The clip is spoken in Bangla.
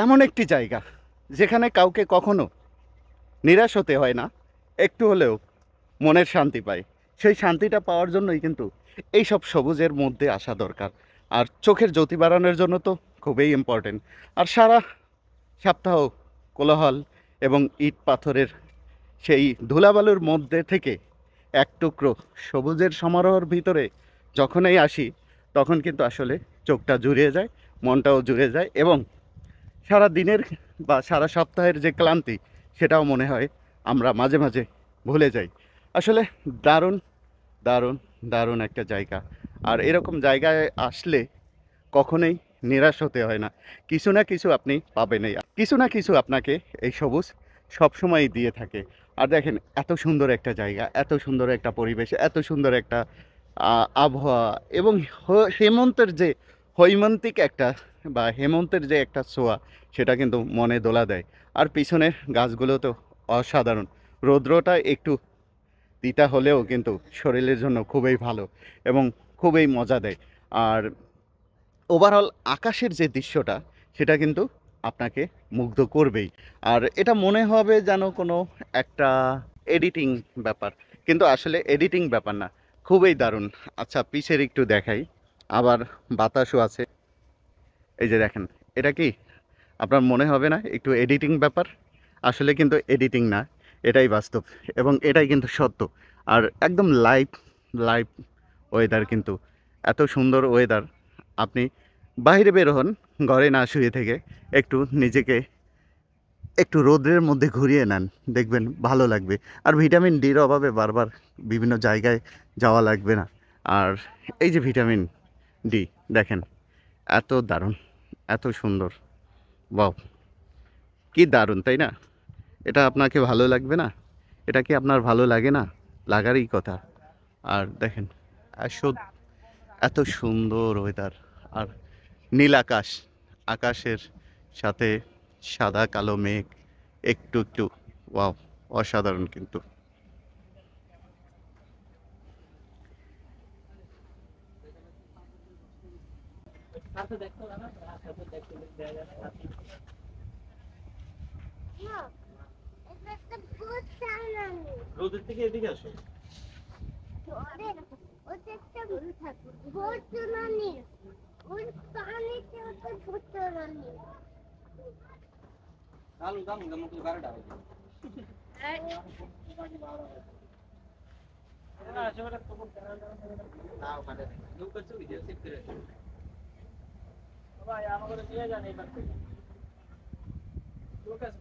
এমন একটি জায়গা যেখানে কাউকে কখনো নিরাশ হতে হয় না, একটু হলেও মনের শান্তি পায়। সেই শান্তিটা পাওয়ার জন্যই কিন্তু এইসব সবুজের মধ্যে আসা দরকার। আর চোখের জ্যোতি বাড়ানোর জন্য তো খুবই ইম্পর্টেন্ট। আর সারা সপ্তাহ কোলাহল এবং ইট পাথরের সেই ধুলাবালুর মধ্যে থেকে এক টুকরো সবুজের সমারোহের ভিতরে যখনই আসি, তখন কিন্তু আসলে চোখটা জুড়িয়ে যায়, মনটাও জুড়ে যায়, এবং সারা দিনের বা সারা সপ্তাহের যে ক্লান্তি, সেটাও মনে হয় আমরা মাঝে মাঝে ভুলে যাই। আসলে দারুণ দারুণ দারুণ একটা জায়গা। আর এরকম জায়গায় আসলে কখনোই নিরাশ হতে হয় না। কিছু না কিছু আপনি পাবেনই, কিছু না কিছু আপনাকে এই সবুজ সবসময়ই দিয়ে থাকে। আর দেখেন, এত সুন্দর একটা জায়গা, এত সুন্দর একটা পরিবেশ, এত সুন্দর একটা আবহাওয়া, এবং হেমন্তের যে হৈমন্তিক একটা বা হেমন্তের যে একটা ছোঁয়া, সেটা কিন্তু মনে দোলা দেয়। আর পিছনের গাছগুলো তো অসাধারণ। রৌদ্রটা একটু তিতা হলেও কিন্তু শরীরের জন্য খুবই ভালো এবং খুবই মজা দেয়। আর ওভারঅল আকাশের যে দৃশ্যটা, সেটা কিন্তু আপনাকে মুগ্ধ করবেই। আর এটা মনে হবে যেন কোনো একটা এডিটিং ব্যাপার, কিন্তু আসলে এডিটিং ব্যাপার না, খুবই দারুণ। আচ্ছা, পিছের একটু দেখাই। আবার বাতাসও আছে, এই যে দেখেন। এটা কি আপনার মনে হবে না একটু এডিটিং ব্যাপার? আসলে কিন্তু এডিটিং না, এটাই বাস্তব এবং এটাই কিন্তু সত্য। আর একদম লাইভ লাইভ ওয়েদার কিন্তু, এত সুন্দর ওয়েদার। আপনি বাইরে বের হন, ঘরে না শুয়ে থেকে একটু নিজেকে একটু রোদের মধ্যে ঘুরিয়ে নেন, দেখবেন ভালো লাগবে। আর ভিটামিন ডির অভাবে বারবার বিভিন্ন জায়গায় যাওয়া লাগবে না। আর এই যে ভিটামিন ডি, দেখেন, এত দারুণ, এত সুন্দর, বাহ, কি দারুণ, তাই না? এটা আপনাকে ভালো লাগবে না? এটা কি আপনার ভালো লাগে না? লাগারই কথা। আর দেখেন, আসো, এত সুন্দর ওয়েদার। আর নীল আকাশ, আকাশের সাথে সাদা কালো মেঘ, একটু একটু, ওয়াও, অসাধারণ কিন্তু। রোদের থেকে এদিকে আসো। দালু দালু দামু কিছু গাড়িটা হবে না সেটা তো না ওখানে নৌকা চুরি দিয়ে সেট করে বাবা আমাকে নিয়ে যান এবার থেকে লোক আছে